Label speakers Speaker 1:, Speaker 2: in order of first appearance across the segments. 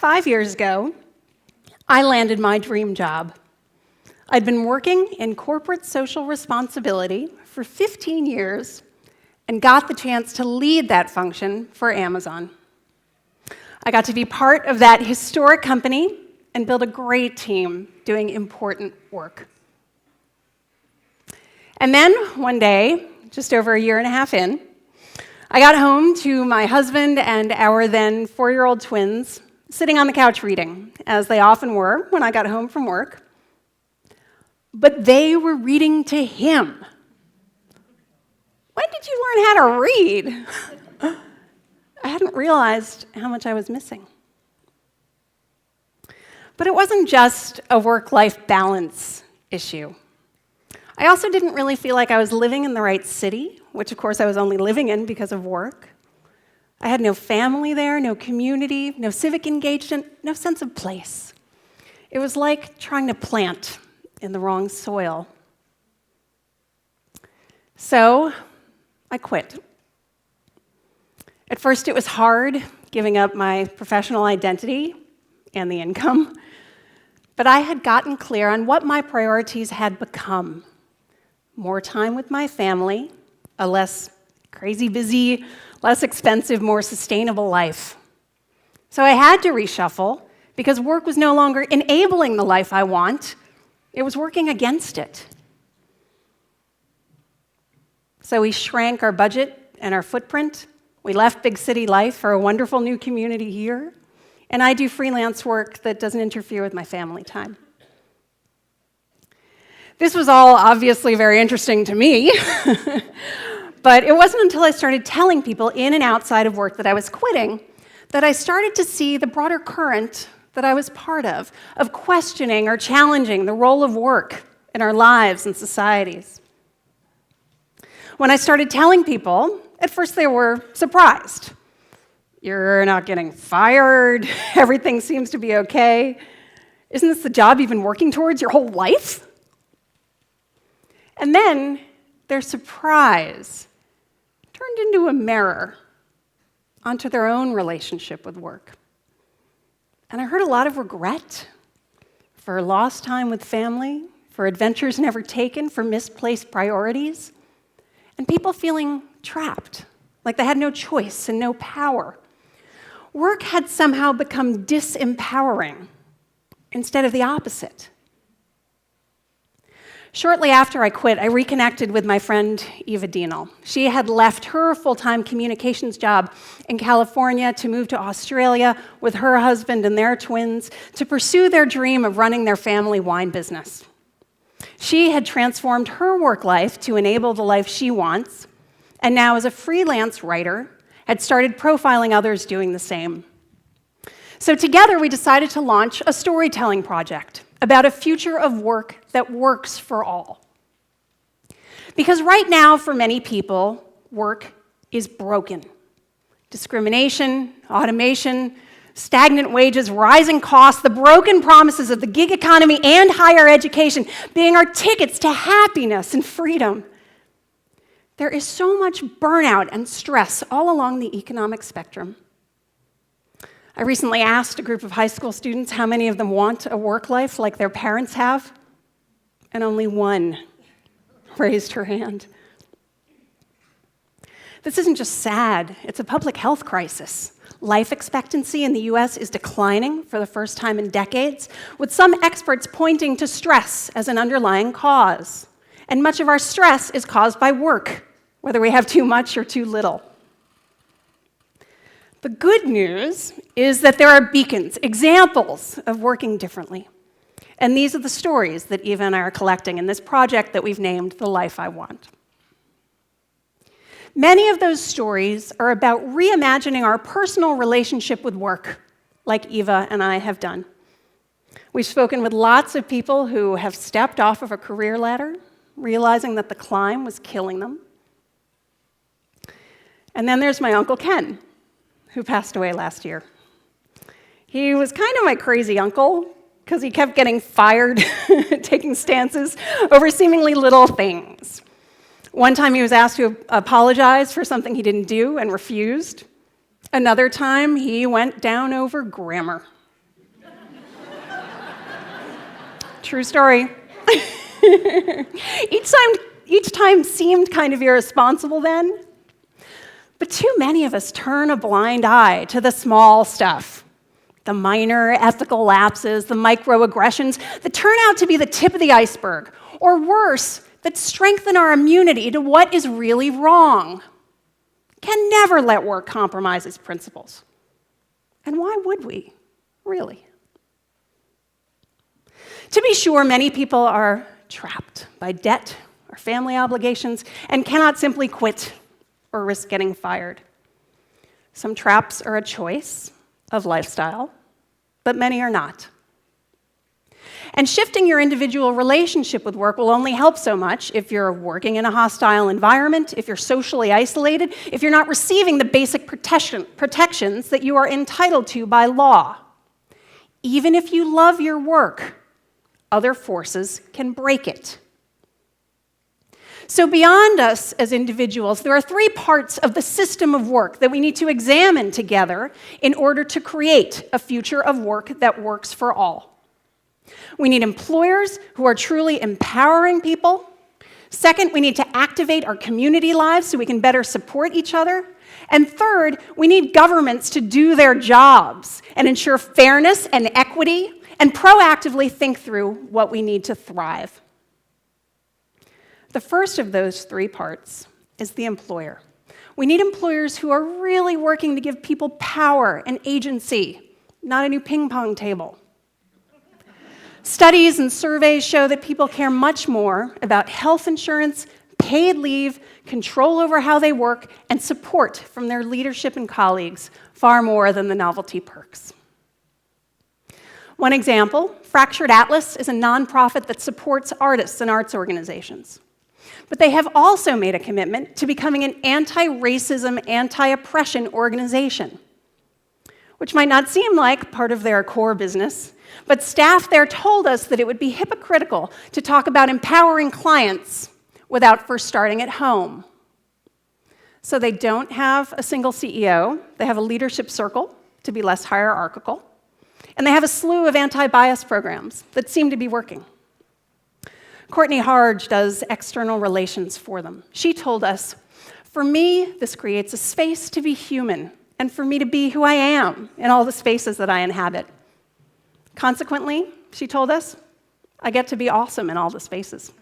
Speaker 1: 5 years ago, I landed my dream job. I'd been working in corporate social responsibility for 15 years and got the chance to lead that function for Amazon. I got to be part of that historic company and build a great team doing important work. And then, one day, just over a year and a half in, I got home to my husband and our then 4-year-old twins sitting on the couch reading, as they often were when I got home from work. But they were reading to him. When did you learn how to read? I hadn't realized how much I was missing. But it wasn't just a work-life balance issue. I also didn't really feel like I was living in the right city, which of course I was only living in because of work. I had no family there, no community, no civic engagement, no sense of place. It was like trying to plant in the wrong soil. So I quit. At first it was hard giving up my professional identity and the income, but I had gotten clear on what my priorities had become. More time with my family, a less crazy busy, less expensive, more sustainable life. So I had to reshuffle because work was no longer enabling the life I want. It was working against it. So we shrank our budget and our footprint. We left big city life for a wonderful new community here. And I do freelance work that doesn't interfere with my family time. This was all obviously very interesting to me, but it wasn't until I started telling people in and outside of work that I was quitting that I started to see the broader current that I was part of questioning or challenging the role of work in our lives and societies. When I started telling people, at first they were surprised. You're not getting fired, everything seems to be okay. Isn't this the job you've been working towards your whole life? And then their surprise turned into a mirror onto their own relationship with work. And I heard a lot of regret for lost time with family, for adventures never taken, for misplaced priorities, and people feeling trapped, like they had no choice and no power. Work had somehow become disempowering instead of the opposite. Shortly after I quit, I reconnected with my friend Eva Dienel. She had left her full-time communications job in California to move to Australia with her husband and their twins to pursue their dream of running their family wine business. She had transformed her work life to enable the life she wants, and now as a freelance writer, had started profiling others doing the same. So together we decided to launch a storytelling project about a future of work that works for all. Because right now, for many people, work is broken. Discrimination, automation, stagnant wages, rising costs, the broken promises of the gig economy and higher education being our tickets to happiness and freedom. There is so much burnout and stress all along the economic spectrum. I recently asked a group of high school students how many of them want a work life like their parents have, and only one raised her hand. This isn't just sad, it's a public health crisis. Life expectancy in the US is declining for the first time in decades, with some experts pointing to stress as an underlying cause. And much of our stress is caused by work, whether we have too much or too little. The good news is that there are beacons, examples of working differently. And these are the stories that Eva and I are collecting in this project that we've named The Life I Want. Many of those stories are about reimagining our personal relationship with work, like Eva and I have done. We've spoken with lots of people who have stepped off of a career ladder, realizing that the climb was killing them. And then there's my Uncle Ken, who passed away last year. He was kind of my crazy uncle, because he kept getting fired, taking stances over seemingly little things. One time he was asked to apologize for something he didn't do and refused. Another time he went down over grammar. True story. Each time seemed kind of irresponsible then, but too many of us turn a blind eye to the small stuff, the minor ethical lapses, the microaggressions that turn out to be the tip of the iceberg, or worse, that strengthen our immunity to what is really wrong. Can never let work compromise its principles. And why would we, really? To be sure, many people are trapped by debt or family obligations and cannot simply quit or risk getting fired. Some traps are a choice of lifestyle, but many are not. And shifting your individual relationship with work will only help so much if you're working in a hostile environment, if you're socially isolated, if you're not receiving the basic protections that you are entitled to by law. Even if you love your work, other forces can break it. So beyond us as individuals, there are three parts of the system of work that we need to examine together in order to create a future of work that works for all. We need employers who are truly empowering people. Second, we need to activate our community lives so we can better support each other. And third, we need governments to do their jobs and ensure fairness and equity and proactively think through what we need to thrive. The first of those three parts is the employer. We need employers who are really working to give people power and agency, not a new ping pong table. Studies and surveys show that people care much more about health insurance, paid leave, control over how they work, and support from their leadership and colleagues, far more than the novelty perks. One example, Fractured Atlas is a nonprofit that supports artists and arts organizations. But they have also made a commitment to becoming an anti-racism, anti-oppression organization, which might not seem like part of their core business, but staff there told us that it would be hypocritical to talk about empowering clients without first starting at home. So they don't have a single CEO, they have a leadership circle to be less hierarchical, and they have a slew of anti-bias programs that seem to be working. Courtney Harge does external relations for them. She told us, "For me, this creates a space to be human, and for me to be who I am in all the spaces that I inhabit. Consequently," she told us, "I get to be awesome in all the spaces."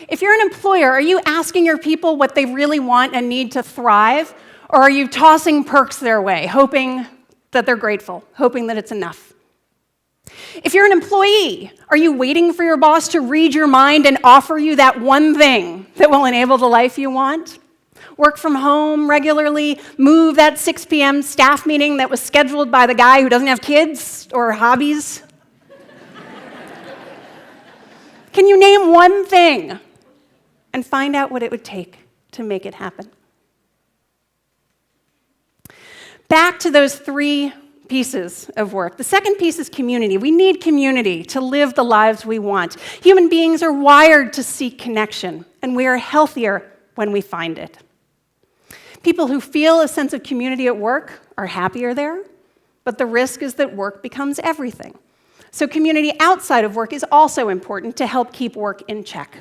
Speaker 1: If you're an employer, are you asking your people what they really want and need to thrive, or are you tossing perks their way, hoping that they're grateful, hoping that it's enough? If you're an employee, are you waiting for your boss to read your mind and offer you that one thing that will enable the life you want? Work from home regularly, move that 6 p.m. staff meeting that was scheduled by the guy who doesn't have kids or hobbies? Can you name one thing and find out what it would take to make it happen? Back to those three pieces of work. The second piece is community. We need community to live the lives we want. Human beings are wired to seek connection, and we are healthier when we find it. People who feel a sense of community at work are happier there, but the risk is that work becomes everything. So community outside of work is also important to help keep work in check.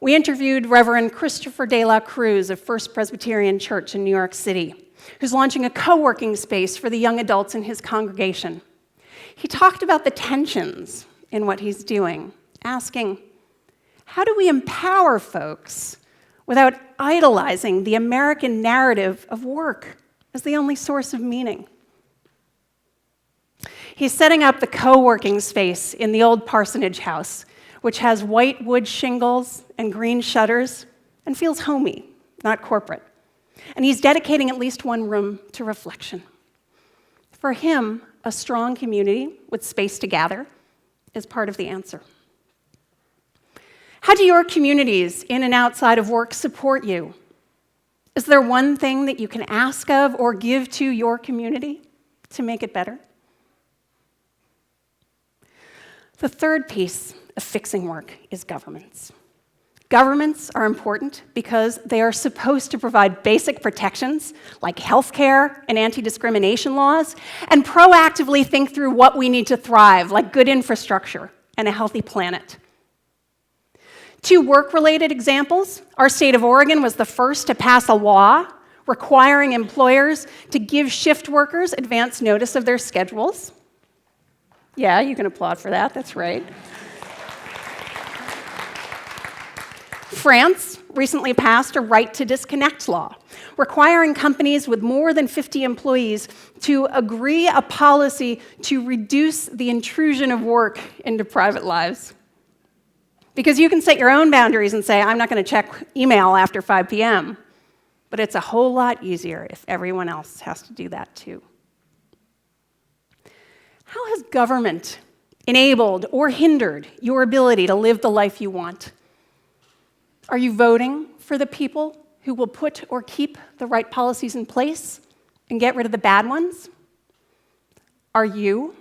Speaker 1: We interviewed Reverend Christopher de la Cruz of First Presbyterian Church in New York City, who's launching a co-working space for the young adults in his congregation. He talked about the tensions in what he's doing, asking, how do we empower folks without idolizing the American narrative of work as the only source of meaning? He's setting up the co-working space in the old parsonage house, which has white wood shingles and green shutters and feels homey, not corporate. And he's dedicating at least one room to reflection. For him, a strong community with space to gather is part of the answer. How do your communities in and outside of work support you? Is there one thing that you can ask of or give to your community to make it better? The third piece of fixing work is governments. Governments are important because they are supposed to provide basic protections like healthcare and anti-discrimination laws, and proactively think through what we need to thrive, like good infrastructure and a healthy planet. Two work-related examples. Our state of Oregon was the first to pass a law requiring employers to give shift workers advance notice of their schedules. Yeah, you can applaud for that, that's right. France recently passed a right to disconnect law, requiring companies with more than 50 employees to agree a policy to reduce the intrusion of work into private lives. Because you can set your own boundaries and say, I'm not going to check email after 5 p.m., but it's a whole lot easier if everyone else has to do that too. How has government enabled or hindered your ability to live the life you want? Are you voting for the people who will put or keep the right policies in place and get rid of the bad ones? Are you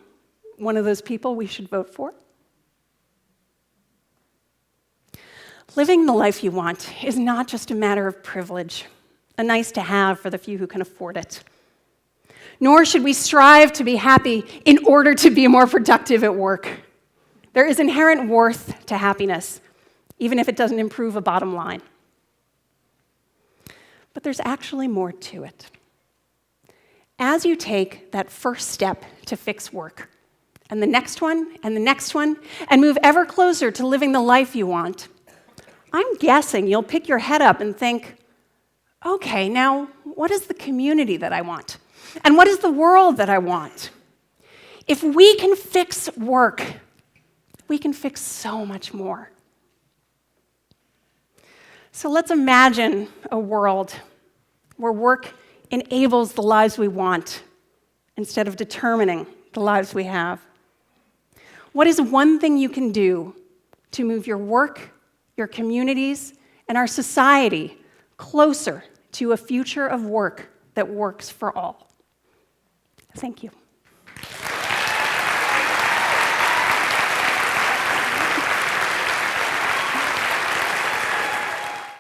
Speaker 1: one of those people we should vote for? Living the life you want is not just a matter of privilege, a nice to have for the few who can afford it. Nor should we strive to be happy in order to be more productive at work. There is inherent worth to happiness, even if it doesn't improve a bottom line. But there's actually more to it. As you take that first step to fix work, and the next one, and the next one, and move ever closer to living the life you want, I'm guessing you'll pick your head up and think, okay, now what is the community that I want? And what is the world that I want? If we can fix work, we can fix so much more. So let's imagine a world where work enables the lives we want instead of determining the lives we have. What is one thing you can do to move your work, your communities, and our society closer to a future of work that works for all? Thank you.